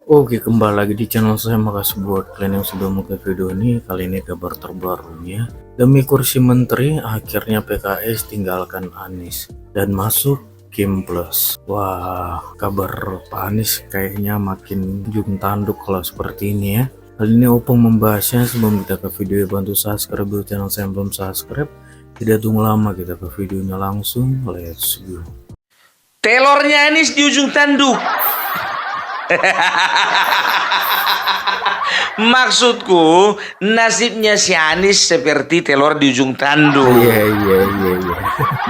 Oke, kembali lagi di channel saya. Makasih buat kalian yang sudah menonton video ini. Kali ini kabar terbarunya. Demi kursi menteri, akhirnya PKS tinggalkan Anies dan masuk Kim Plus. Wah, kabar Pak Anies kayaknya makin ujung tanduk kalau seperti ini ya. Kali ini Opung membahasnya. Sebelum kita ke video, bantu subscribe dulu channel saya yang belum subscribe. Tidak tunggu lama, kita ke videonya langsung. Let's go. Telornya Anies di ujung tanduk. Maksudku, nasibnya si Anies seperti telur di ujung tanduk. Iya.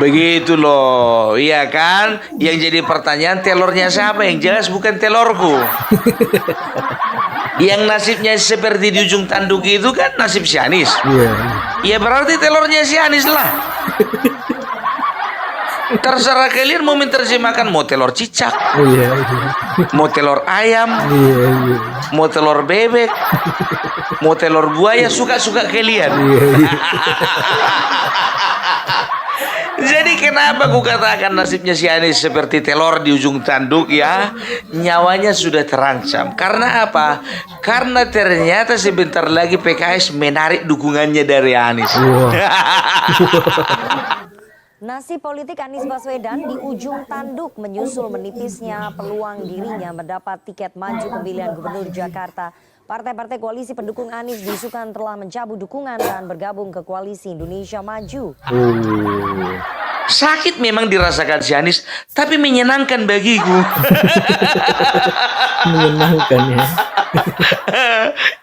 Begitu loh, iya kan? Yang jadi pertanyaan, telurnya siapa? Yang jelas bukan telurku. Yang nasibnya seperti di ujung tanduk itu kan nasib si Anies. Iya. Ya berarti telurnya si Anies lah. Terserah kalian mau menerjemahkan, mau telur cicak, Iya. mau telur ayam, Iya. mau telur bebek, mau telur buaya, suka-suka kalian. Iya. Jadi kenapa aku katakan nasibnya si Anies seperti telur di ujung tanduk ya? Nyawanya sudah terancam. Karena apa? Karena ternyata sebentar lagi PKS menarik dukungannya dari Anies. Nasib politik Anies Baswedan di ujung tanduk menyusul menipisnya peluang dirinya mendapat tiket maju pemilihan gubernur Jakarta. Partai-partai koalisi pendukung Anies diisukan telah mencabut dukungan dan bergabung ke koalisi Indonesia Maju. Sakit memang dirasakan si Anies, tapi menyenangkan bagiku. Menyenangkan ya.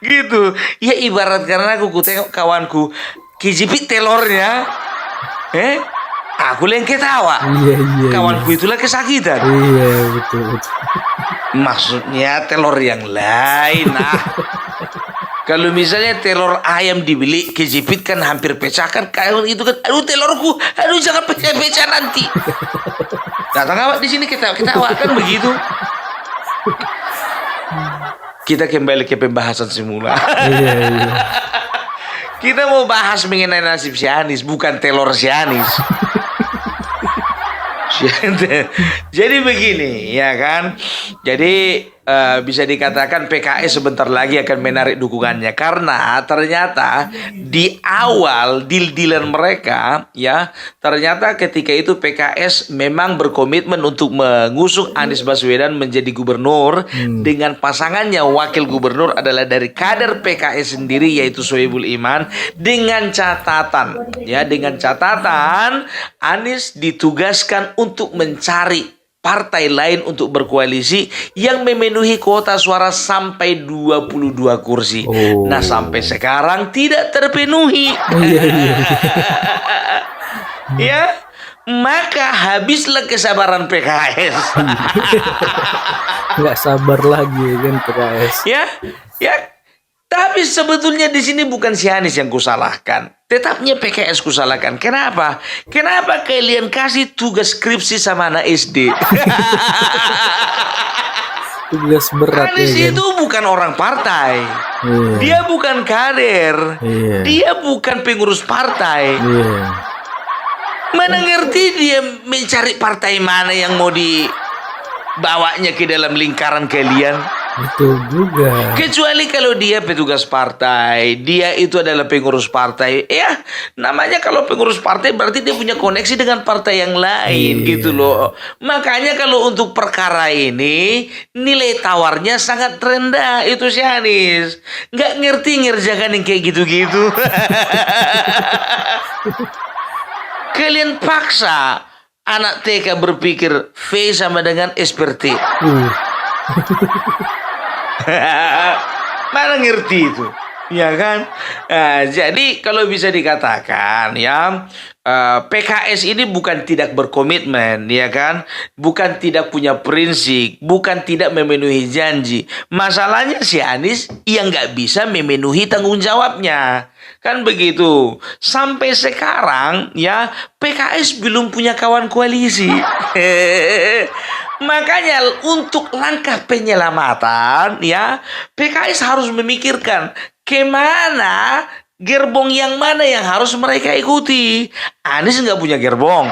Gitu. Ya ibarat karena aku tengok kawanku kijipit telurnya. Aku yang ketawa. Iya. Kawanku itulah kesakitan. Iya, betul. Maksudnya telur yang lain. Kalau misalnya telur ayam dibeli kejepit kan hampir pecah kan, kayak itu kan. Aduh telurku, aduh jangan pecah-pecah nanti. Datang awak di sini kita kan begitu. Kita kembali ke pembahasan semula. Iya. Kita mau bahas mengenai nasib si Anies, bukan telur si Anies. Jadi begini, ya kan? Jadi bisa dikatakan PKS sebentar lagi akan menarik dukungannya karena ternyata di awal deal-dealan mereka, ya, ternyata ketika itu PKS memang berkomitmen untuk mengusung Anies Baswedan menjadi gubernur dengan pasangannya wakil gubernur adalah dari kader PKS sendiri yaitu Soebul Iman dengan catatan Anies ditugaskan untuk mencari partai lain untuk berkoalisi yang memenuhi kuota suara sampai 22 kursi. Nah, sampai sekarang tidak terpenuhi. Ya, maka habislah kesabaran PKS. Nggak sabar lagi kan PKS. Ya. Tapi sebetulnya di sini bukan si Anies yang kusalahkan, tetapnya PKS kusalahkan. Kenapa? Kenapa kalian kasih tugas skripsi sama anak SD? Tugas berat. Anies ya, kan? itu bukan orang partai. Iya. Dia bukan kader. Iya. Dia bukan pengurus partai. Iya. Mana ngerti dia mencari partai mana yang mau dibawanya ke dalam lingkaran kalian? Betul juga. Kecuali kalau dia petugas partai, dia itu adalah pengurus partai. Ya, namanya kalau pengurus partai berarti dia punya koneksi dengan partai yang lain gitu loh. Makanya kalau untuk perkara ini nilai tawarnya sangat rendah itu si Anies. Nggak ngerti ngerjakan yang kayak gitu-gitu. Kalian paksa anak TK berpikir V sama dengan SPRT. Mana ngerti itu, ya kan? Jadi kalau bisa dikatakan ya, PKS ini bukan tidak berkomitmen, ya kan? Bukan tidak punya prinsip, bukan tidak memenuhi janji. Masalahnya si Anies yang nggak bisa memenuhi tanggung jawabnya. Kan begitu. Sampai sekarang ya PKS belum punya kawan koalisi. Makanya untuk langkah penyelamatan ya PKS harus memikirkan kemana gerbong yang mana yang harus mereka ikuti. Anies nggak punya gerbong.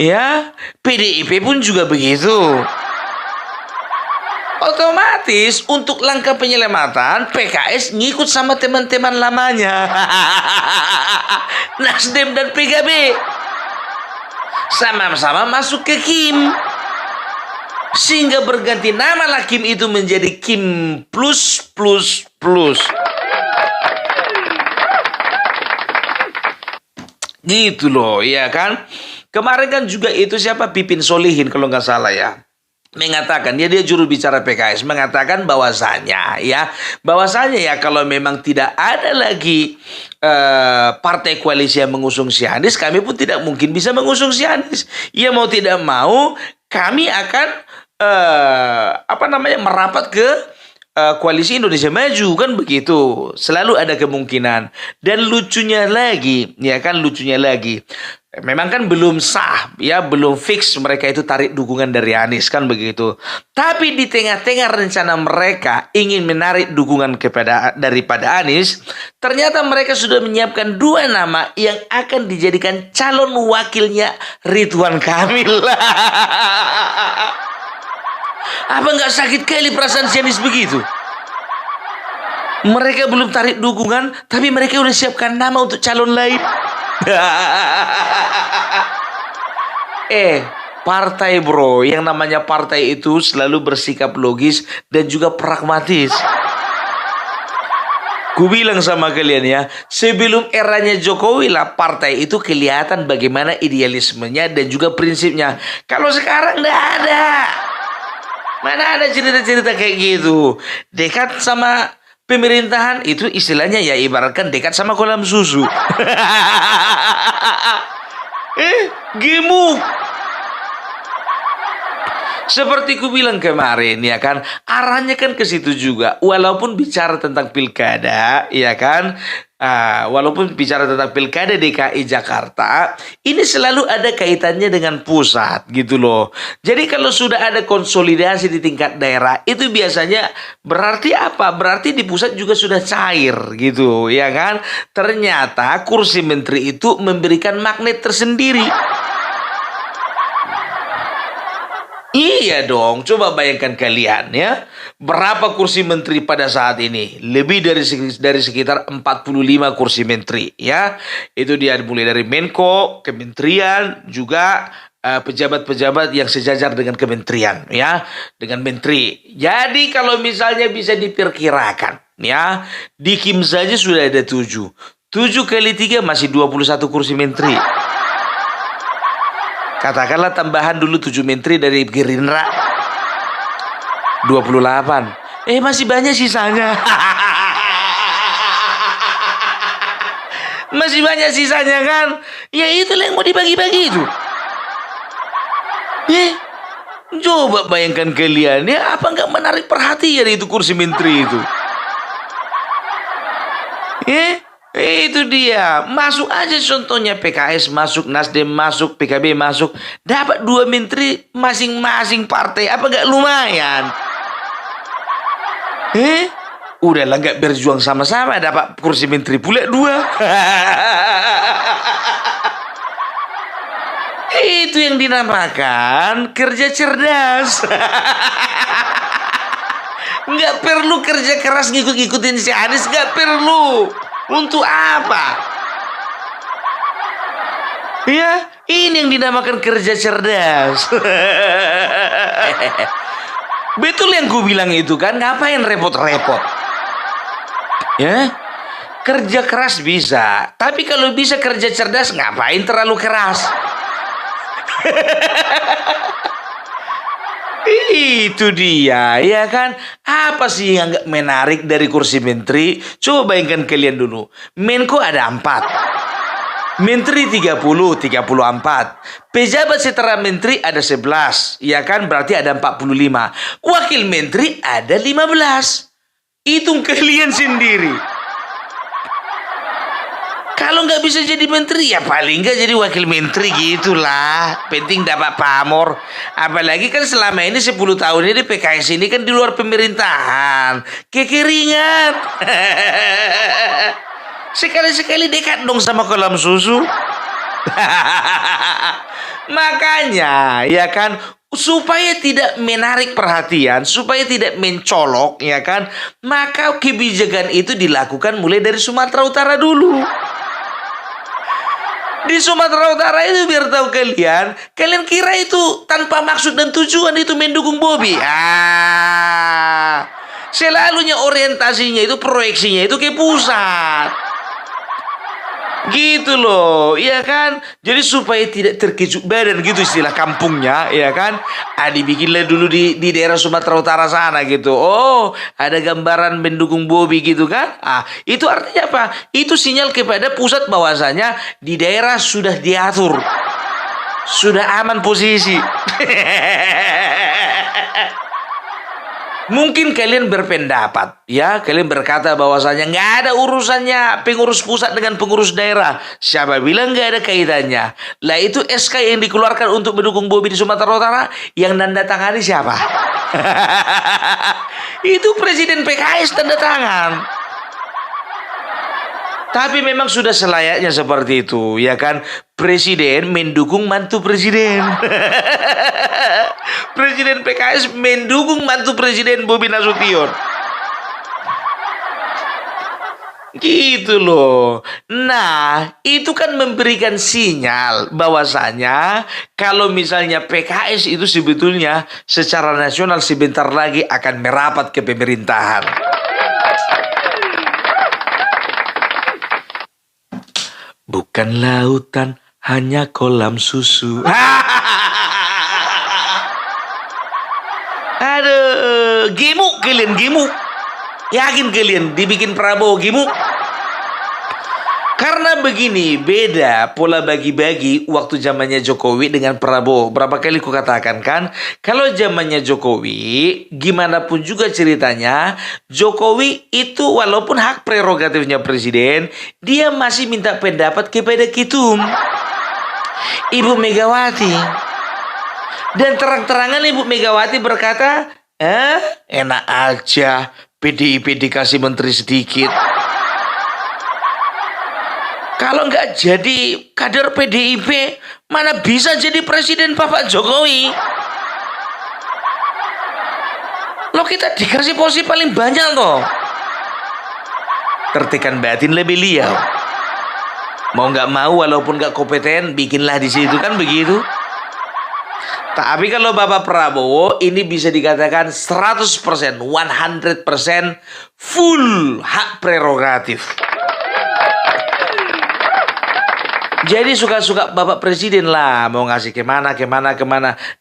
Ya, PDIP pun juga begitu. Otomatis untuk langkah penyelamatan PKS ngikut sama teman-teman lamanya. Nasdem dan PKB sama-sama masuk ke Kim. Sehingga berganti nama lah Kim itu menjadi Kim plus plus plus. Gitu loh, ya kan? Kemarin kan juga itu siapa? Pipin Solihin kalau nggak salah ya. Mengatakan, dia juru bicara PKS, mengatakan bahwasanya ya kalau memang tidak ada lagi partai koalisi yang mengusung si Anies, kami pun tidak mungkin bisa mengusung si Anies. Ya mau tidak mau, kami akan merapat ke koalisi Indonesia Maju, kan begitu. Selalu ada kemungkinan. Dan lucunya lagi, memang kan belum sah, ya belum fix mereka itu tarik dukungan dari Anies, kan begitu. Tapi di tengah-tengah rencana mereka ingin menarik dukungan daripada Anies, ternyata mereka sudah menyiapkan 2 nama yang akan dijadikan calon wakilnya Ridwan Kamil. Apa nggak sakit kali perasaan si Anies begitu? Mereka belum tarik dukungan, tapi mereka udah siapkan nama untuk calon lain. Partai bro, yang namanya partai itu selalu bersikap logis dan juga pragmatis. Ku bilang sama kalian ya, sebelum eranya Jokowi lah partai itu kelihatan bagaimana idealismenya dan juga prinsipnya. Kalau sekarang nggak ada. Mana ada cerita-cerita kayak gitu. Dekat sama pemerintahan itu istilahnya ya ibaratkan dekat sama kolam susu. Gemuk. Seperti ku bilang kemarin ya kan, arahnya kan ke situ juga. Walaupun bicara tentang pilkada, ya kan, walaupun bicara tentang pilkada DKI Jakarta, ini selalu ada kaitannya dengan pusat gitu loh. Jadi kalau sudah ada konsolidasi di tingkat daerah, itu biasanya berarti apa? Berarti di pusat juga sudah cair gitu, ya kan? Ternyata kursi menteri itu memberikan magnet tersendiri. Iya dong, coba bayangkan kalian ya. Berapa kursi menteri pada saat ini? Lebih dari sekitar 45 kursi menteri ya. Itu dia mulai dari Menko, kementerian, juga pejabat-pejabat yang sejajar dengan kementerian ya, dengan menteri. Jadi kalau misalnya bisa diperkirakan ya, di Kim saja sudah ada 7. 7 kali 3 masih 21 kursi menteri. Katakanlah tambahan dulu 7 menteri dari Gerindra. 28. Masih banyak sisanya. Masih banyak sisanya kan? Ya itulah yang mau dibagi-bagi itu. Coba bayangkan kalian ya, apa nggak menarik perhatian itu kursi menteri itu? Itu dia, masuk aja contohnya PKS masuk, Nasdem masuk, PKB masuk, dapat 2 menteri masing-masing partai, apa gak lumayan? Udahlah gak berjuang sama-sama, dapat kursi menteri pula 2. Itu yang dinamakan kerja cerdas. Gak perlu kerja keras ngikut-ngikutin si Anies, gak perlu. Untuk apa? Ya, ini yang dinamakan kerja cerdas. Betul yang ku bilang itu kan, ngapain repot-repot? Ya, kerja keras bisa, tapi kalau bisa kerja cerdas, ngapain terlalu keras? Itu dia, ya kan? Apa sih yang gak menarik dari kursi menteri? Coba bayangkan kalian dulu. Menko ada 4. Menteri 34. Pejabat setara menteri ada 11. Ya kan? Berarti ada 45. Wakil menteri ada 15. Hitung kalian sendiri. Kalau nggak bisa jadi menteri ya paling nggak jadi wakil menteri gitulah. Penting dapat pamor. Apalagi kan selama ini 10 tahun ini PKS ini kan di luar pemerintahan. Kekeringan. Sekali-sekali dekat dong sama kolam susu. Makanya ya kan, supaya tidak menarik perhatian, supaya tidak mencolok, ya kan? Maka kebijakan itu dilakukan mulai dari Sumatera Utara dulu. Di Sumatera Utara itu biar tahu kalian, kalian kira itu tanpa maksud dan tujuan itu mendukung Bobi. Selalunya orientasinya itu, proyeksinya itu ke pusat. Gitu loh, ya kan? Jadi supaya tidak terkejut badan gitu istilah kampungnya, ya kan? Dibikinlah dulu di daerah Sumatera Utara sana gitu. Oh, ada gambaran mendukung Bobi gitu kan? Itu artinya apa? Itu sinyal kepada pusat bahwasanya di daerah sudah diatur. Sudah aman posisi. Mungkin kalian berpendapat, ya, kalian berkata bahwasanya nggak ada urusannya pengurus pusat dengan pengurus daerah. Siapa bilang nggak ada kaitannya? Lah itu SK yang dikeluarkan untuk mendukung Bobi di Sumatera Utara, yang nanda tangani siapa? Itu Presiden PKS tanda tangan. Tapi memang sudah selayaknya seperti itu, ya kan? Presiden mendukung mantu presiden. Presiden PKS mendukung mantu presiden Bobi Nasution. Gitu loh. Nah, itu kan memberikan sinyal bahwasanya kalau misalnya PKS itu sebetulnya secara nasional sebentar lagi akan merapat ke pemerintahan. Bukan lautan, hanya kolam susu. Aduh, gemuk kalian, gemuk. Yakin kalian dibikin Prabowo gemuk? Karena begini, beda pola bagi-bagi waktu zamannya Jokowi dengan Prabowo. Berapa kali ku katakan kan, kalau zamannya Jokowi, gimana pun juga ceritanya, Jokowi itu walaupun hak prerogatifnya presiden, dia masih minta pendapat kepada Ketum, Ibu Megawati. Dan terang-terangan Ibu Megawati berkata, enak aja PDIP dikasih menteri sedikit. Kalau nggak jadi kader PDIP, mana bisa jadi presiden Bapak Jokowi? Loh, kita dikasih posisi paling banyak loh. Tertekan batin lebih beliau. Mau nggak mau, walaupun nggak kompeten, bikinlah di situ, kan begitu. Tapi kalau Bapak Prabowo ini bisa dikatakan 100%, 100% full hak prerogatif. Jadi suka-suka Bapak Presiden lah mau ngasih kemana.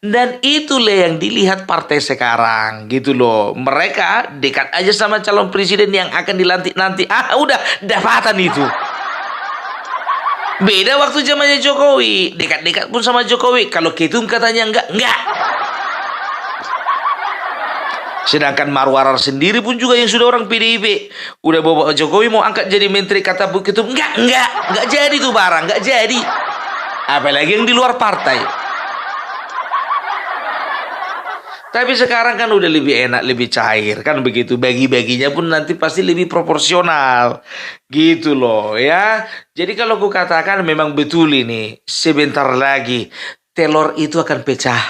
Dan itulah yang dilihat partai sekarang gitu loh. Mereka dekat aja sama calon presiden yang akan dilantik nanti. Udah dapatan itu. Beda waktu zamannya Jokowi. Dekat-dekat pun sama Jokowi. Kalau Ketum katanya enggak. Sedangkan Marwarar sendiri pun juga yang sudah orang PDIP. Udah bawa Jokowi mau angkat jadi menteri, kata Bu Ketum, enggak jadi tuh barang, enggak jadi. Apalagi yang di luar partai. Tapi sekarang kan udah lebih enak, lebih cair, kan begitu. Bagi-baginya pun nanti pasti lebih proporsional. Gitu loh ya. Jadi kalau aku katakan memang betul ini, sebentar lagi telur itu akan pecah.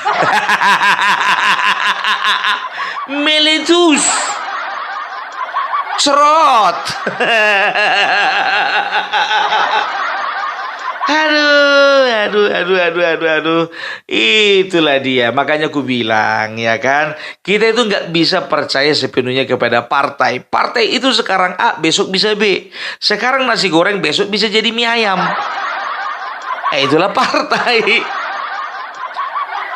Meletus, cerot. Aduh. Itulah dia. Makanya aku bilang, ya kan, kita itu nggak bisa percaya sepenuhnya kepada partai. Partai itu sekarang A, besok bisa B. Sekarang nasi goreng, besok bisa jadi mie ayam. Itulah partai.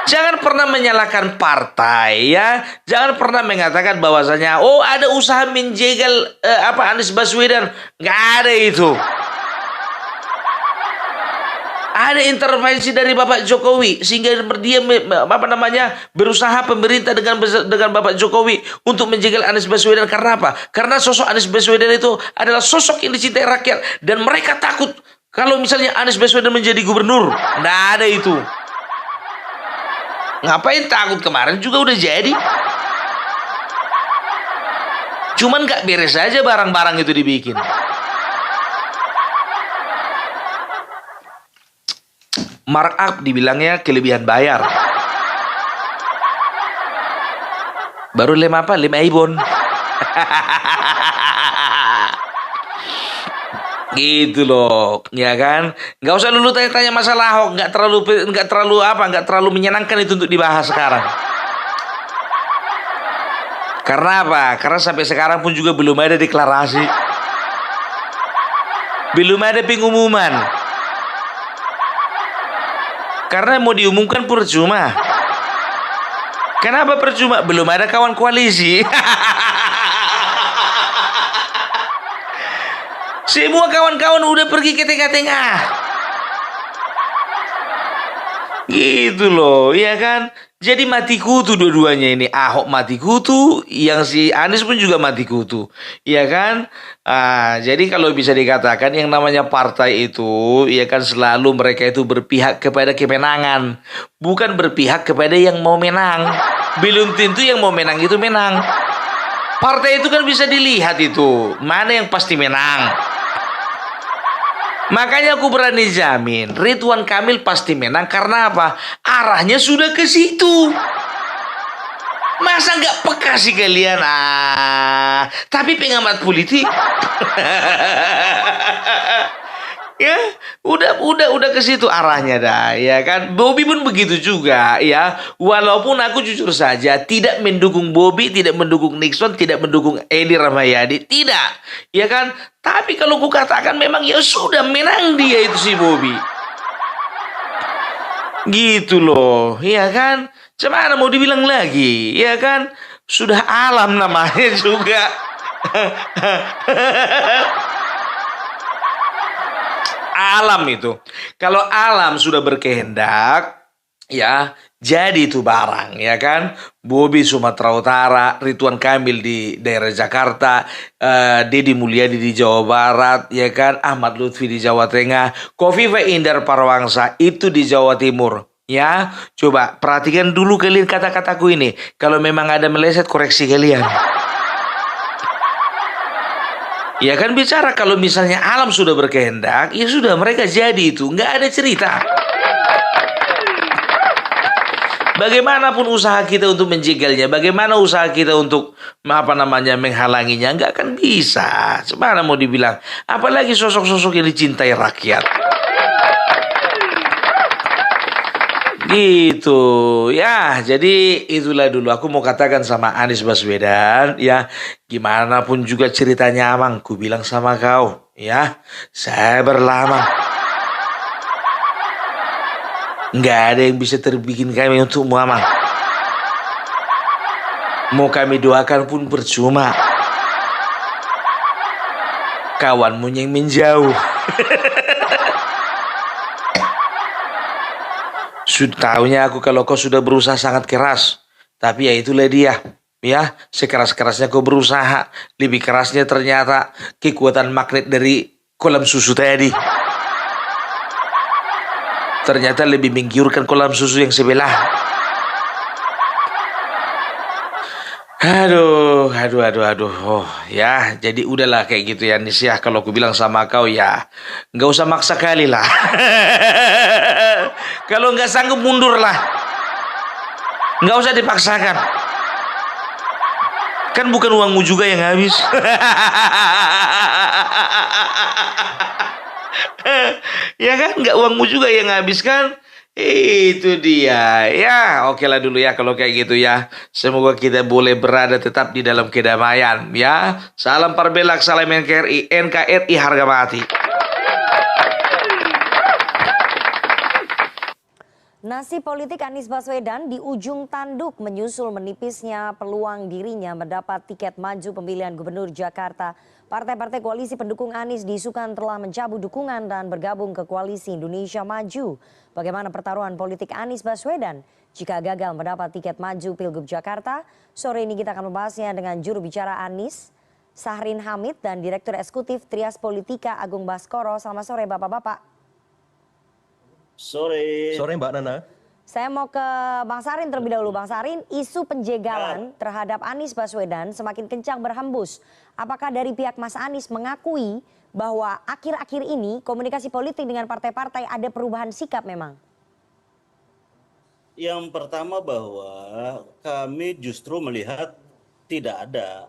Jangan pernah menyalahkan partai, ya. Jangan pernah mengatakan bahwasanya ada usaha menjegal Anies Baswedan. Nggak ada itu. Ada intervensi dari Bapak Jokowi sehingga dia berusaha pemerintah dengan Bapak Jokowi untuk menjegal Anies Baswedan. Karena apa? Karena sosok Anies Baswedan itu adalah sosok yang dicintai rakyat, dan mereka takut kalau misalnya Anies Baswedan menjadi gubernur. Nggak ada itu. Ngapain takut, kemarin juga udah jadi. Cuman gak beres aja barang-barang itu dibikin. Markup dibilangnya kelebihan bayar. Baru lem apa? Lem Aibon. Gitu loh, ya kan? Nggak usah dulu tanya-tanya masalah Ahok, nggak terlalu menyenangkan itu untuk dibahas sekarang. Karena apa? Karena sampai sekarang pun juga belum ada deklarasi, belum ada pengumuman. Karena mau diumumkan percuma. Kenapa percuma? Belum ada kawan koalisi. Semua kawan-kawan udah pergi ke tengah-tengah. Gitu loh, ya kan? Jadi mati kutu dua-duanya ini. Ahok mati kutu, yang si Anies pun juga mati kutu. Ya kan? Jadi kalau bisa dikatakan yang namanya partai itu, ya kan selalu mereka itu berpihak kepada kemenangan. Bukan berpihak kepada yang mau menang. Belum tentu yang mau menang itu menang. Partai itu kan bisa dilihat itu, mana yang pasti menang. Makanya aku berani jamin Ridwan Kamil pasti menang. Karena apa? Arahnya sudah ke situ. Masa nggak peka sih kalian? Tapi pengamat politik. Ya, udah ke situ arahnya dah, ya kan? Bobby pun begitu juga, ya. Walaupun aku jujur saja tidak mendukung Bobby, tidak mendukung Nixon, tidak mendukung Edi Rahmayadi, tidak, ya kan? Tapi kalau ku katakan memang ya sudah menang dia itu si Bobby. Gitu loh, ya kan? Cemana mau dibilang lagi, ya kan? Sudah alam namanya juga. Alam itu. Kalau alam sudah berkehendak, ya, jadi itu barang, ya kan? Bobby Sumatera Utara, Ridwan Kamil di daerah Jakarta, Deddy Mulyadi di Jawa Barat, ya kan? Ahmad Lutfi di Jawa Tengah, Kofifa Indar Parawansa itu di Jawa Timur. Ya, coba perhatikan dulu kalian kata-kataku ini. Kalau memang ada meleset, koreksi kalian. Ya kan bicara kalau misalnya alam sudah berkehendak, ya sudah mereka jadi itu, nggak ada cerita. Bagaimanapun usaha kita untuk menjegalnya, bagaimana usaha kita untuk menghalanginya, nggak akan bisa. Semana mau dibilang, apalagi sosok-sosok yang dicintai rakyat. Gitu ya, jadi itulah dulu aku mau katakan sama Anies Baswedan, ya gimana pun juga ceritanya Amang, ku bilang sama kau, ya saya berlamang, nggak ada yang bisa terbikin kami untukmu Amang. Mau kami doakan pun percuma, kawanmu yang menjauh. Sudah tahunya aku kalau kau sudah berusaha sangat keras. Tapi ya itulah dia. Ya, sekeras-kerasnya kau berusaha. Lebih kerasnya ternyata kekuatan magnet dari kolam susu tadi. Ternyata lebih menggiurkan kolam susu yang sebelah. Aduh. Oh, ya, jadi udahlah kayak gitu ya Nis ya. Kalau aku bilang sama kau ya, nggak usah maksa kali lah. Kalau nggak sanggup mundur lah. Nggak usah dipaksakan. Kan bukan uangmu juga yang habis. Ya kan, nggak uangmu juga yang habis kan? Itu dia. Ya, oke lah dulu ya kalau kayak gitu ya. Semoga kita boleh berada tetap di dalam kedamaian ya. Salam Parbelak, salam NKRI, NKRI harga mati. Nasib politik Anies Baswedan di ujung tanduk menyusul menipisnya peluang dirinya mendapat tiket maju pemilihan gubernur Jakarta. Partai-partai koalisi pendukung Anies diisukan telah mencabut dukungan dan bergabung ke koalisi Indonesia Maju. Bagaimana pertaruhan politik Anies Baswedan jika gagal mendapat tiket maju Pilgub Jakarta? Sore ini kita akan membahasnya dengan juru bicara Anies, Sahrin Hamid, dan Direktur Eksekutif Trias Politika Agung Baskoro. Selamat sore Bapak-Bapak. Sore Mbak Nana. Saya mau ke Bang Sarin terlebih dahulu. Bang Sarin, isu penjegalan terhadap Anies Baswedan semakin kencang berhembus. Apakah dari pihak Mas Anies mengakui bahwa akhir-akhir ini komunikasi politik dengan partai-partai ada perubahan sikap memang? Yang pertama bahwa kami justru melihat tidak ada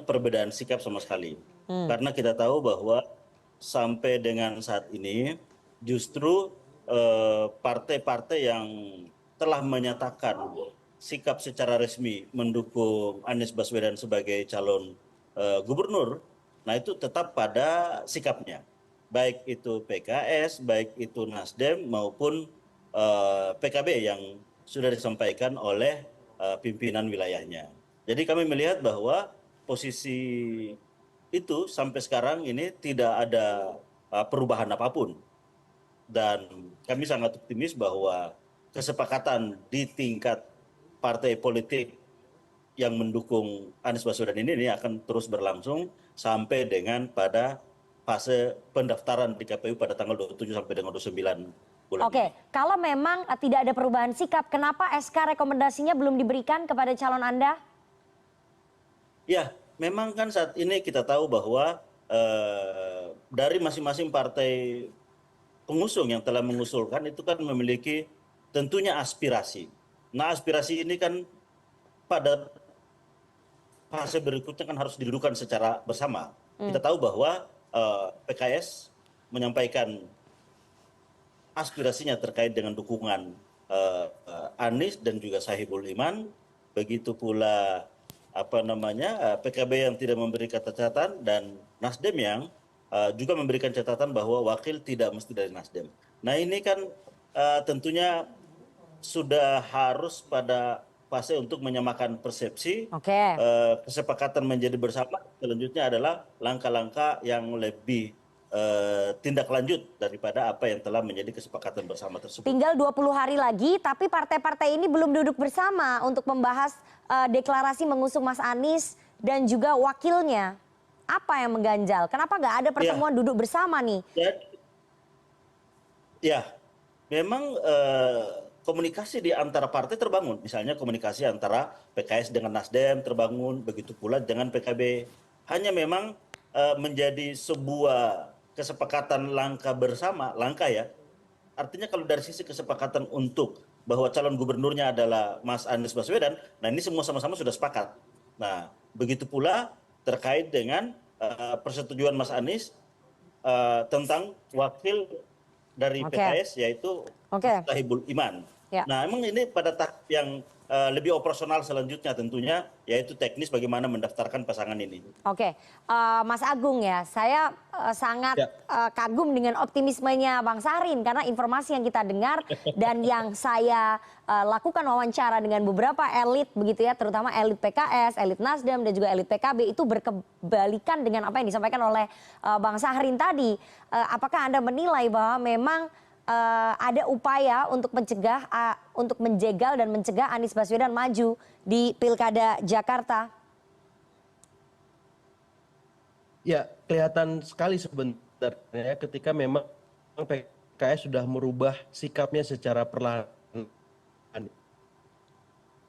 perbedaan sikap sama sekali. Karena kita tahu bahwa sampai dengan saat ini justru partai-partai yang telah menyatakan sikap secara resmi mendukung Anies Baswedan sebagai calon gubernur, nah itu tetap pada sikapnya. Baik itu PKS, baik itu Nasdem maupun PKB yang sudah disampaikan oleh pimpinan wilayahnya. Jadi kami melihat bahwa posisi itu sampai sekarang ini tidak ada perubahan apapun. Dan kami sangat optimis bahwa kesepakatan di tingkat partai politik yang mendukung Anies Baswedan ini akan terus berlangsung sampai dengan pada fase pendaftaran di KPU pada tanggal 27 sampai dengan 29 bulan Oke, ini. kalau memang tidak ada perubahan sikap, kenapa SK rekomendasinya belum diberikan kepada calon Anda? Ya, memang kan saat ini kita tahu bahwa dari masing-masing partai pengusung yang telah mengusulkan itu kan memiliki tentunya aspirasi. Nah, aspirasi ini kan pada fase berikutnya kan harus didudukan secara bersama. Kita tahu bahwa PKS menyampaikan aspirasinya terkait dengan dukungan Anies dan juga Sohibul Iman, begitu pula PKB yang tidak memberi catatan dan Nasdem yang juga memberikan catatan bahwa wakil tidak mesti dari Nasdem. Nah ini kan tentunya sudah harus pada fase untuk menyamakan persepsi. Oke. Kesepakatan menjadi bersama selanjutnya adalah langkah-langkah yang lebih tindak lanjut daripada apa yang telah menjadi kesepakatan bersama tersebut. Tinggal 20 hari lagi, tapi partai-partai ini belum duduk bersama untuk membahas deklarasi mengusung Mas Anies dan juga wakilnya. Apa yang mengganjal? Kenapa nggak ada pertemuan duduk bersama nih? Ya, memang komunikasi di antara partai terbangun. Misalnya komunikasi antara PKS dengan Nasdem terbangun, begitu pula dengan PKB. Hanya memang menjadi sebuah kesepakatan langkah bersama, langkah ya. Artinya kalau dari sisi kesepakatan untuk bahwa calon gubernurnya adalah Mas Anies Baswedan, nah ini semua sama-sama sudah sepakat. Nah, begitu pula terkait dengan persetujuan Mas Anies tentang wakil dari PKS yaitu Sohibul Iman. Ya. Nah, emang ini pada tahap yang lebih operasional selanjutnya tentunya yaitu teknis bagaimana mendaftarkan pasangan ini. Oke, Mas Agung ya, saya sangat kagum dengan optimismenya Bang Sahrin karena informasi yang kita dengar dan yang saya lakukan wawancara dengan beberapa elit begitu ya, terutama elit PKS, elit Nasdem dan juga elit PKB itu berkebalikan dengan apa yang disampaikan oleh Bang Sahrin tadi. Apakah Anda menilai bahwa memang ada upaya untuk mencegah, untuk menjegal dan mencegah Anies Baswedan maju di Pilkada Jakarta? Ya, kelihatan sekali sebenarnya ketika memang PKS sudah merubah sikapnya secara perlahan.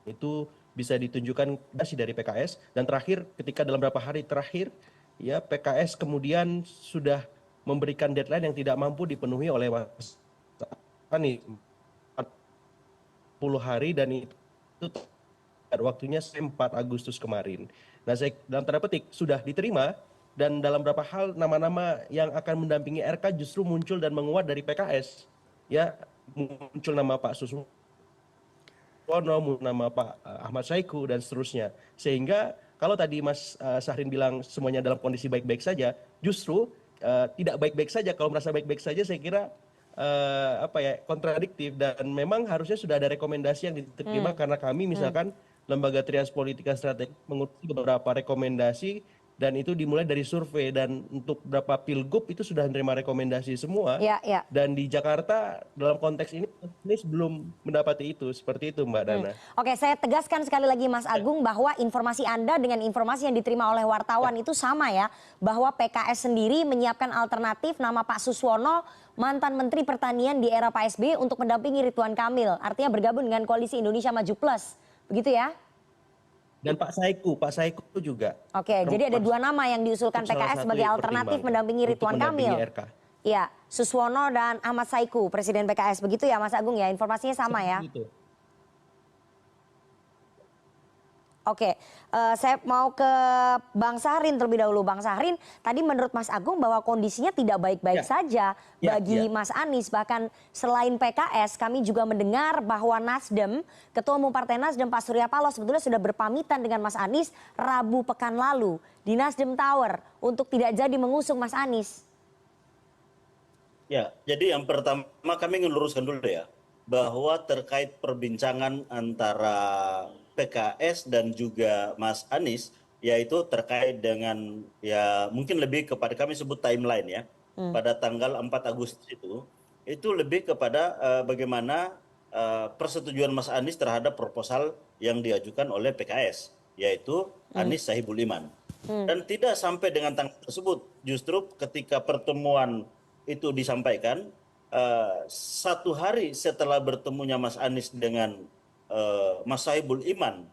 Itu bisa ditunjukkan dari PKS dan terakhir ketika dalam beberapa hari terakhir ya PKS kemudian sudah memberikan deadline yang tidak mampu dipenuhi oleh Mas Anies 40 hari dan itu waktunya 4 Agustus kemarin. Nah, saya dalam tanda petik sudah diterima dan dalam beberapa hal nama-nama yang akan mendampingi RK justru muncul dan menguat dari PKS. Ya, muncul nama Pak Suswono, nama Pak Ahmad Saiku dan seterusnya. Sehingga kalau tadi Mas Sahrin bilang semuanya dalam kondisi baik-baik saja, justru tidak baik-baik saja. Kalau merasa baik-baik saja saya kira kontradiktif dan memang harusnya sudah ada rekomendasi yang diterima karena kami misalkan Lembaga Trias Politika Strategik mengurusi beberapa rekomendasi dan itu dimulai dari survei dan untuk beberapa pilgub itu sudah menerima rekomendasi semua dan di Jakarta dalam konteks ini belum mendapati itu seperti itu Mbak Dana. Oke, saya tegaskan sekali lagi Mas Agung bahwa informasi Anda dengan informasi yang diterima oleh wartawan itu sama ya, bahwa PKS sendiri menyiapkan alternatif nama Pak Suswono, mantan Menteri Pertanian di era Pak SBY untuk mendampingi Ridwan Kamil, artinya bergabung dengan Koalisi Indonesia Maju Plus, begitu ya? Dan Pak Saiku juga. Oke, jadi ada 2 nama yang diusulkan PKS sebagai alternatif mendampingi Ridwan Kamil. Iya, Suswono dan Ahmad Saiku, Presiden PKS, begitu ya Mas Agung ya, informasinya sama ya? Oke, saya mau ke Bang Syahrin terlebih dahulu. Bang Syahrin, tadi menurut Mas Agung bahwa kondisinya tidak baik-baik saja bagi Mas Anies. Bahkan selain PKS, kami juga mendengar bahwa Nasdem, Ketua Umum Partai Nasdem Pak Surya Paloh sebetulnya sudah berpamitan dengan Mas Anies Rabu pekan lalu di Nasdem Tower untuk tidak jadi mengusung Mas Anies. Ya, jadi yang pertama kami ngeluruskan dulu ya, bahwa terkait perbincangan antara PKS dan juga Mas Anies, yaitu terkait dengan ya mungkin lebih kepada kami sebut timeline ya, pada tanggal 4 Agustus itu lebih kepada bagaimana persetujuan Mas Anies terhadap proposal yang diajukan oleh PKS, yaitu Anies Sohibul Iman. Dan tidak sampai dengan tanggal tersebut, justru ketika pertemuan itu disampaikan, 1 hari setelah bertemunya Mas Anies dengan Mas Sohibul Iman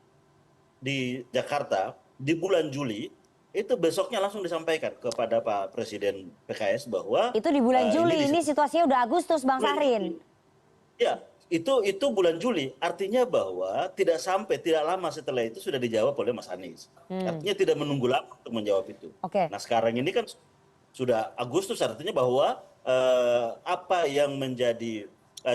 di Jakarta di bulan Juli, itu besoknya langsung disampaikan kepada Pak Presiden PKS bahwa Itu di bulan Juli, ini ini situasinya udah Agustus Bang Syahrin. ya, itu bulan Juli. Artinya bahwa tidak lama setelah itu sudah dijawab oleh Mas Anies. Artinya tidak menunggu lama untuk menjawab itu. Oke. Nah, sekarang ini kan sudah Agustus, artinya bahwa apa yang menjadi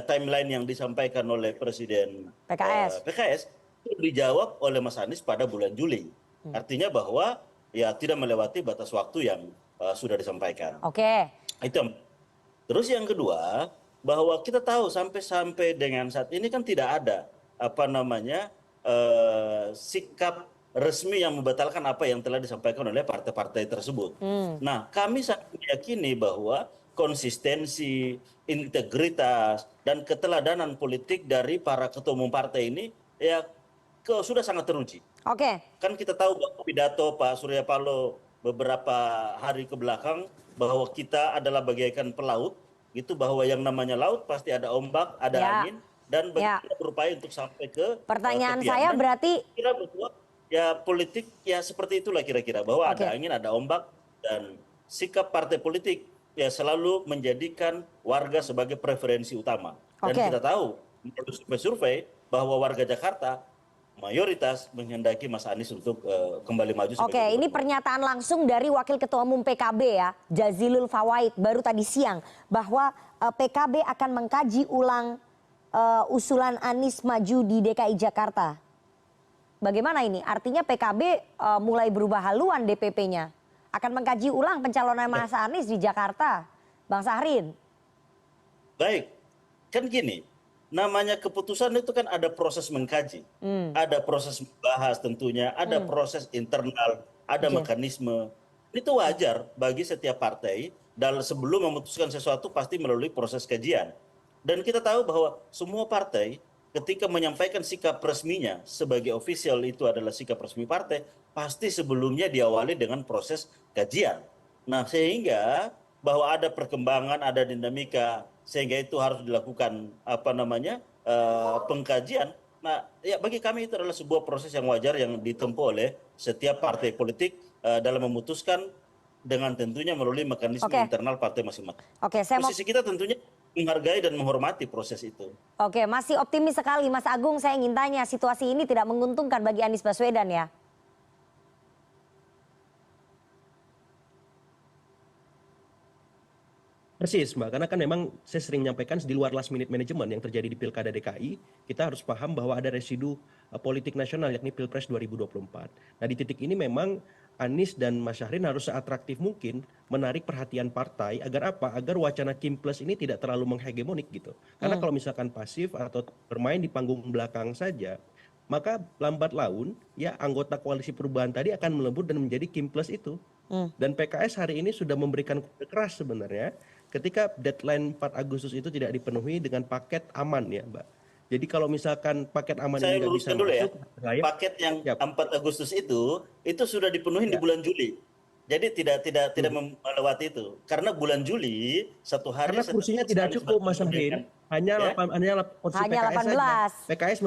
timeline yang disampaikan oleh Presiden PKS itu dijawab oleh Mas Anies pada bulan Juli. Artinya bahwa ya tidak melewati batas waktu yang sudah disampaikan. Oke. Terus yang kedua, bahwa kita tahu sampai dengan saat ini kan tidak ada sikap resmi yang membatalkan apa yang telah disampaikan oleh partai-partai tersebut. Nah, kami sangat meyakini bahwa konsistensi, integritas, dan keteladanan politik dari para ketua umum partai ini ya sudah sangat teruji. Oke. Kan kita tahu bahwa pidato Pak Surya Paloh beberapa hari ke belakang bahwa kita adalah bagaikan pelaut, gitu, bahwa yang namanya laut pasti ada ombak, ada angin, dan kita berupaya untuk sampai ke pertanyaan tepian. saya berarti kira bahwa ya politik ya seperti itulah kira-kira, bahwa ada angin, ada ombak, dan sikap partai politik ya selalu menjadikan warga sebagai preferensi utama. Dan kita tahu menurut survei bahwa warga Jakarta mayoritas menghendaki Mas Anies untuk kembali maju. Oke, ini pernyataan langsung dari Wakil Ketua Umum PKB ya, Jazilul Fawait, baru tadi siang, bahwa PKB akan mengkaji ulang usulan Anies maju di DKI Jakarta. Bagaimana ini? Artinya PKB mulai berubah haluan DPP-nya. Akan mengkaji ulang pencalonan Mas Anies di Jakarta, Bang Syahrin. Baik, kan gini, namanya keputusan itu kan ada proses mengkaji, ada proses membahas tentunya, ada proses internal, ada mekanisme. Itu wajar bagi setiap partai dalam sebelum memutuskan sesuatu pasti melalui proses kajian. Dan kita tahu bahwa semua partai ketika menyampaikan sikap resminya sebagai official, itu adalah sikap resmi partai, pasti sebelumnya diawali dengan proses kajian. Nah, sehingga bahwa ada perkembangan, ada dinamika, sehingga itu harus dilakukan pengkajian. Nah, ya bagi kami itu adalah sebuah proses yang wajar yang ditempuh oleh setiap partai politik dalam memutuskan, dengan tentunya melalui mekanisme internal partai masing-masing. Posisi kita tentunya menghargai dan menghormati proses itu. Oke, masih optimis sekali Mas Agung. Saya ingin tanya, situasi ini tidak menguntungkan bagi Anies Baswedan ya? Persis Mbak, karena kan memang saya sering menyampaikan di luar last minute management yang terjadi di Pilkada DKI, kita harus paham bahwa ada residu politik nasional yakni Pilpres 2024. Nah, di titik ini memang Anies dan Mas Syahrin harus seatraktif mungkin menarik perhatian partai agar apa? Agar wacana Kim Plus ini tidak terlalu menghegemonik gitu. Karena kalau misalkan pasif atau bermain di panggung belakang saja, maka lambat laun ya anggota koalisi perubahan tadi akan melebur dan menjadi Kim Plus itu. Dan PKS hari ini sudah memberikan kode keras sebenarnya ketika deadline 4 Agustus itu tidak dipenuhi dengan paket aman ya Mbak. Jadi kalau misalkan paket aman ini nggak bisa dulu masuk, paket yang 4 Agustus itu sudah dipenuhi di bulan Juli. Jadi tidak melewati itu. Karena bulan Juli 1 hari karena kursinya tidak cukup Mas Syahrin. Hanya kursi Hanya PKS 18. saja. PKS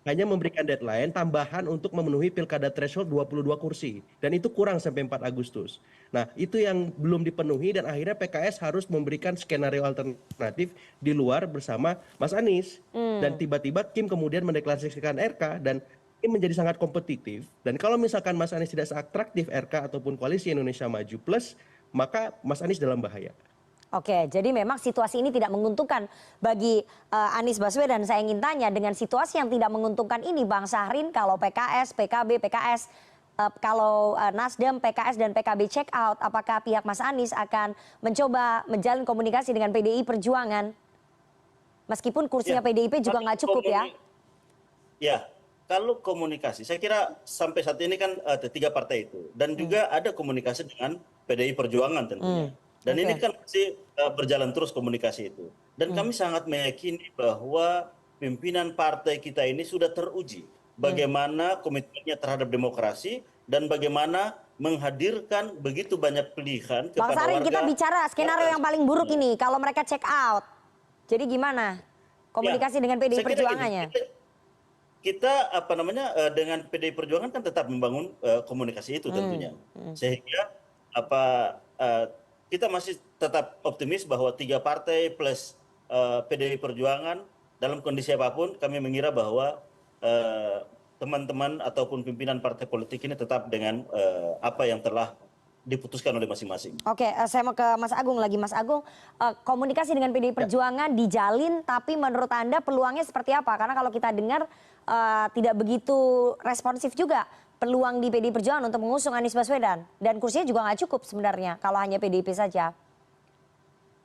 hanya memberikan deadline tambahan untuk memenuhi pilkada threshold 22 kursi. Dan itu kurang sampai 4 Agustus. Nah, itu yang belum dipenuhi dan akhirnya PKS harus memberikan skenario alternatif di luar bersama Mas Anies. Dan tiba-tiba Kim kemudian mendeklarasikan RK dan ini menjadi sangat kompetitif, dan kalau misalkan Mas Anies tidak seatraktif RK ataupun Koalisi Indonesia Maju Plus, maka Mas Anies dalam bahaya. Oke, jadi memang situasi ini tidak menguntungkan bagi Anies Baswedan. Saya ingin tanya, dengan situasi yang tidak menguntungkan ini, Bang Syahrin, kalau PKS, PKB, PKS, kalau Nasdem, PKS, dan PKB check out, apakah pihak Mas Anies akan mencoba menjalin komunikasi dengan PDI Perjuangan? Meskipun kursinya Ya, PDIP juga nggak cukup ya? Ya, kalau komunikasi, saya kira sampai saat ini kan ada 3 partai itu, dan juga ada komunikasi dengan PDI Perjuangan tentunya. Dan ini Oke. kan masih berjalan terus komunikasi itu. Dan kami sangat meyakini bahwa pimpinan partai kita ini sudah teruji bagaimana komitmennya terhadap demokrasi dan bagaimana menghadirkan begitu banyak pilihan Bang kepada Syahrin, kita warga. bicara skenario yang paling buruk ini, kalau mereka check out. Jadi gimana komunikasi dengan PDI Saya kira gini, Perjuangannya? kita apa namanya dengan PDI Perjuangan kan tetap membangun komunikasi itu tentunya, sehingga apa kita masih tetap optimis bahwa 3 partai plus PDI Perjuangan dalam kondisi apapun kami mengira bahwa teman-teman ataupun pimpinan partai politik ini tetap dengan apa yang telah diputuskan oleh masing-masing. Oke, saya mau ke Mas Agung lagi. Mas Agung, komunikasi dengan PDI Perjuangan dijalin, tapi menurut Anda peluangnya seperti apa? Karena kalau kita dengar tidak begitu responsif juga peluang di PDI Perjuangan untuk mengusung Anies Baswedan. Dan kursinya juga nggak cukup sebenarnya kalau hanya PDIP saja.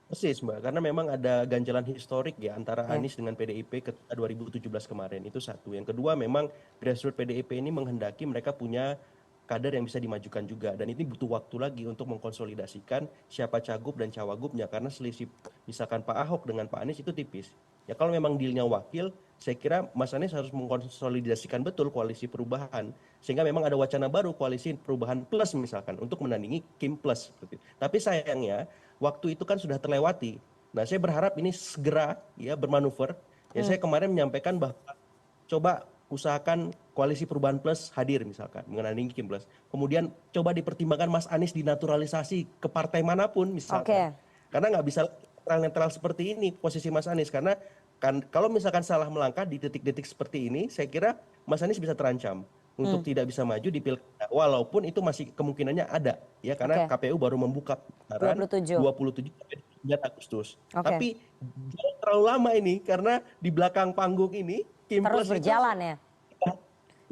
Persis Mbak, karena memang ada ganjalan historik ya antara Anies dengan PDIP ketika 2017 kemarin, itu satu. Yang kedua, memang grassroots PDIP ini menghendaki mereka punya kader yang bisa dimajukan juga, dan ini butuh waktu lagi untuk mengkonsolidasikan siapa cagup dan cawagupnya, karena selisih misalkan Pak Ahok dengan Pak Anies itu tipis. Ya kalau memang dealnya wakil, saya kira Mas Anies harus mengkonsolidasikan betul koalisi perubahan, sehingga memang ada wacana baru koalisi perubahan plus misalkan untuk menandingi Kim plus. Tapi sayangnya waktu itu kan sudah terlewati. Nah, saya berharap ini segera ya bermanuver. Ya saya kemarin menyampaikan bahwa coba usahakan koalisi perubahan plus hadir misalkan mengenai Kim plus. Kemudian coba dipertimbangkan Mas Anies dinaturalisasi ke partai manapun misalkan. Karena nggak bisa netral seperti ini posisi Mas Anies, karena kan kalau misalkan salah melangkah di detik-detik seperti ini, saya kira Mas Anies bisa terancam untuk tidak bisa maju di pilkada, walaupun itu masih kemungkinannya ada ya, karena KPU baru membuka pendaftaran 27 sampai 9 Agustus. Tapi jangan terlalu lama ini, karena di belakang panggung ini Kim Terus Plus berjalan ya.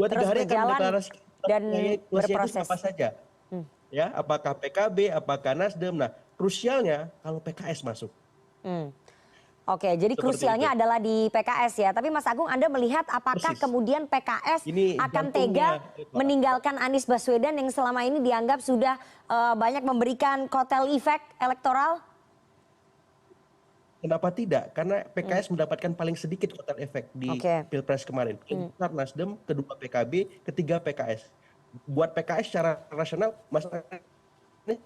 2-3 hari akan deklarasi dan berproses apa saja. Ya, apakah PKB, apakah Nasdem. Nah, krusialnya kalau PKS masuk. Oke, jadi Seperti krusialnya itu. adalah di PKS ya. Tapi Mas Agung, Anda melihat apakah Persis. kemudian PKS Ini akan jantungnya, tega Pak. meninggalkan Anies Baswedan yang selama ini dianggap sudah banyak memberikan kotel efek elektoral? Kenapa tidak? Karena PKS mendapatkan paling sedikit kotel efek di Pilpres kemarin. Kedua Nasdem, kedua PKB, ketiga PKS. Buat PKS secara rasional, Mas Anies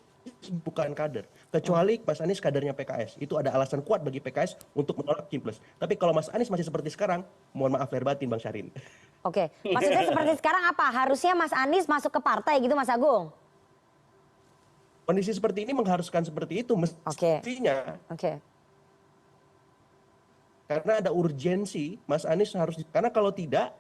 bukan kader. Kecuali Mas Anies kadernya PKS. Itu ada alasan kuat bagi PKS untuk menolak Kim Plus. Tapi kalau Mas Anies masih seperti sekarang, mohon maaf lahir batin Bang Syahrin. Oke, maksudnya seperti sekarang apa? Harusnya Mas Anies masuk ke partai gitu Mas Agung? Kondisi seperti ini mengharuskan seperti itu mestinya. Karena ada urgensi, Mas Anies harus, karena kalau tidak,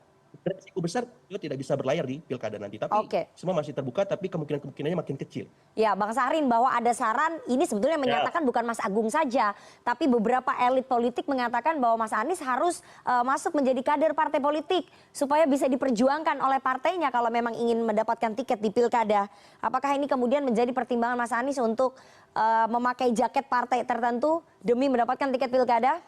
resiko besar beliau tidak bisa berlayar di pilkada nanti. Tapi semua masih terbuka, tapi kemungkinannya makin kecil. Ya, Bang Syahrin, bahwa ada saran ini sebetulnya menyatakan bukan Mas Agung saja, tapi beberapa elit politik mengatakan bahwa Mas Anies harus masuk menjadi kader partai politik supaya bisa diperjuangkan oleh partainya kalau memang ingin mendapatkan tiket di pilkada. Apakah ini kemudian menjadi pertimbangan Mas Anies untuk memakai jaket partai tertentu demi mendapatkan tiket pilkada?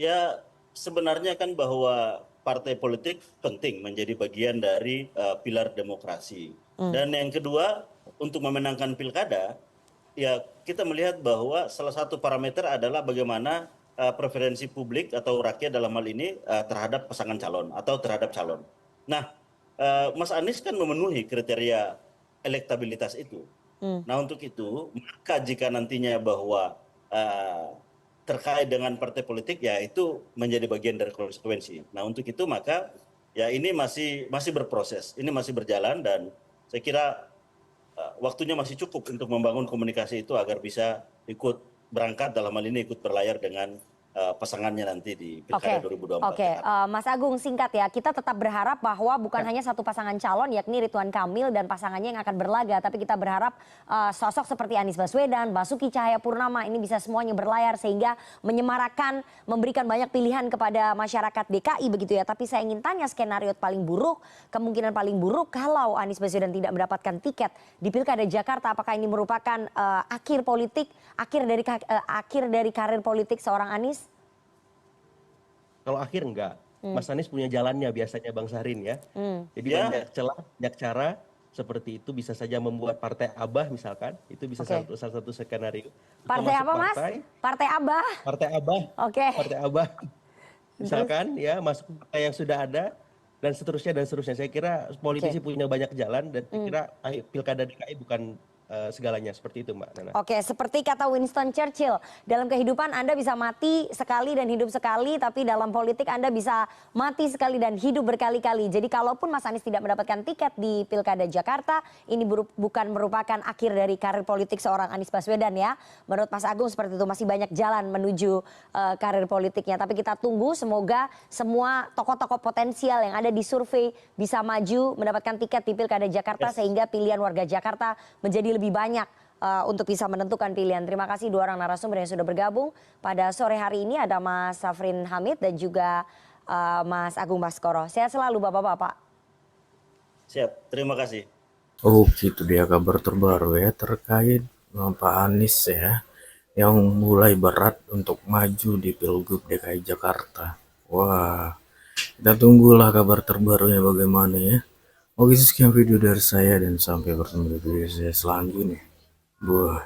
Ya, sebenarnya kan bahwa partai politik penting menjadi bagian dari pilar demokrasi. Dan yang kedua, untuk memenangkan pilkada, ya kita melihat bahwa salah satu parameter adalah bagaimana preferensi publik atau rakyat dalam hal ini terhadap pasangan calon atau terhadap calon. Nah, Mas Anies kan memenuhi kriteria elektabilitas itu. Nah, untuk itu, maka jika nantinya bahwa terkait dengan partai politik, ya itu menjadi bagian dari konsekuensi. Nah, untuk itu maka ya ini masih berproses, ini masih berjalan, dan saya kira waktunya masih cukup untuk membangun komunikasi itu agar bisa ikut berangkat dalam hal ini ikut berlayar dengan pasangannya nanti di Oke, Pilkada 2024. oke. Mas Agung, singkat ya. Kita tetap berharap bahwa bukan hanya satu pasangan calon, yakni Ridwan Kamil dan pasangannya yang akan berlaga, tapi kita berharap sosok seperti Anies Baswedan, Basuki Cahayapurnama ini bisa semuanya berlayar sehingga menyemarakan, memberikan banyak pilihan kepada masyarakat DKI begitu ya. Tapi saya ingin tanya skenario paling buruk, kemungkinan paling buruk kalau Anies Baswedan tidak mendapatkan tiket di Pilkada Jakarta, apakah ini merupakan akhir politik, akhir dari karir politik seorang Anies? Kalau akhir enggak. Mas Anies punya jalannya biasanya Bang Syahrin ya. Jadi Ya. banyak celah, banyak cara seperti itu bisa saja membuat partai Abah misalkan. Itu bisa Oke. salah satu skenario. Atau Partai masuk apa Mas? Partai Abah? Partai Abah. Oke. Partai Abah. Misalkan ya masuk partai yang sudah ada dan seterusnya dan seterusnya. Saya kira politisi punya banyak jalan dan saya kira Pilkada DKI bukan segalanya seperti itu Mbak Nana. Oke, seperti kata Winston Churchill, dalam kehidupan Anda bisa mati sekali dan hidup sekali, tapi dalam politik Anda bisa mati sekali dan hidup berkali-kali. Jadi kalaupun Mas Anies tidak mendapatkan tiket di Pilkada Jakarta, ini bukan merupakan akhir dari karir politik seorang Anies Baswedan ya. Menurut Mas Agung seperti itu, masih banyak jalan menuju karir politiknya. Tapi kita tunggu semoga semua tokoh-tokoh potensial yang ada di survei bisa maju mendapatkan tiket di Pilkada Jakarta sehingga pilihan warga Jakarta menjadi lebih banyak untuk bisa menentukan pilihan. Terima kasih dua orang narasumber yang sudah bergabung pada sore hari ini. Ada Mas Safrin Hamid dan juga Mas Agung Baskoro. Sehat selalu Bapak-Bapak. Siap, terima kasih. Oh gitu dia kabar terbaru ya terkait Pak Anies ya yang mulai berat untuk maju di Pilgub DKI Jakarta. Wah, kita tunggulah kabar terbarunya bagaimana ya. Oke, sekian video dari saya dan sampai bertemu di video saya selanjutnya. Buah.